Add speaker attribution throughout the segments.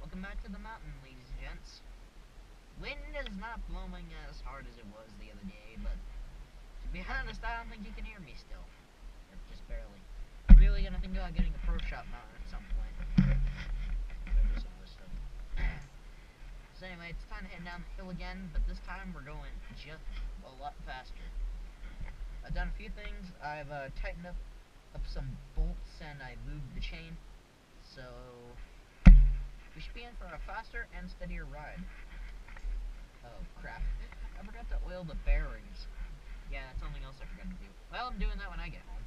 Speaker 1: Welcome back to the mountain, ladies and gents. Wind is not blowing as hard as it was the other day, but to be honest, I don't think you can hear me still. Or just barely. I'm really gonna think about getting a pro shop mounted at some point. Do some other stuff. So anyway, it's time to head down the hill again, but this time we're going just a lot faster. I've done a few things. I've tightened up some bolts and I lubed the chain. So we should be in for a faster and steadier ride. Oh crap, I forgot to oil the bearings. Yeah, that's something else I forgot to do. Well, I'm doing that when I get home.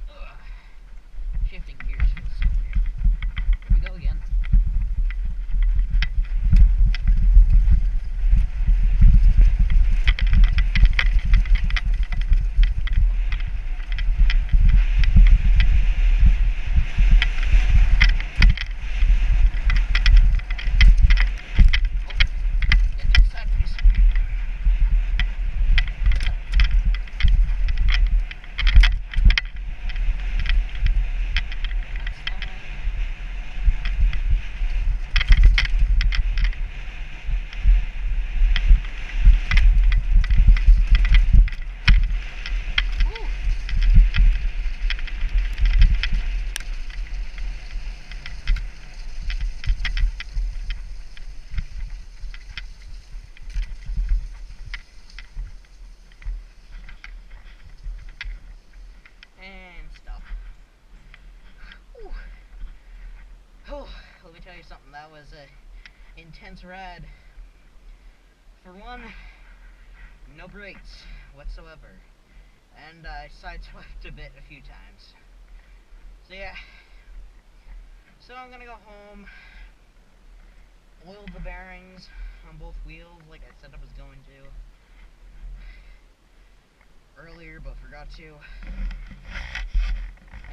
Speaker 1: Ugh. Shifting gears feels so weird. Here we go again. Let me tell you something, that was a intense ride. For one, no brakes whatsoever, and I sideswiped a bit a few times. So yeah, so I'm gonna go home, oil the bearings on both wheels like I said I was going to earlier, but forgot to.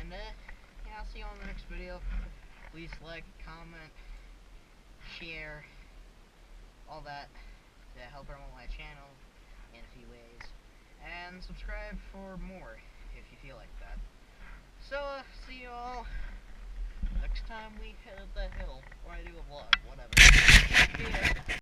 Speaker 1: And yeah, I'll see you on the next video. Please like, comment, share, all that to help promote my channel in a few ways. And subscribe for more if you feel like that. So, see you all next time we hit the hill, or I do a vlog, whatever. See ya.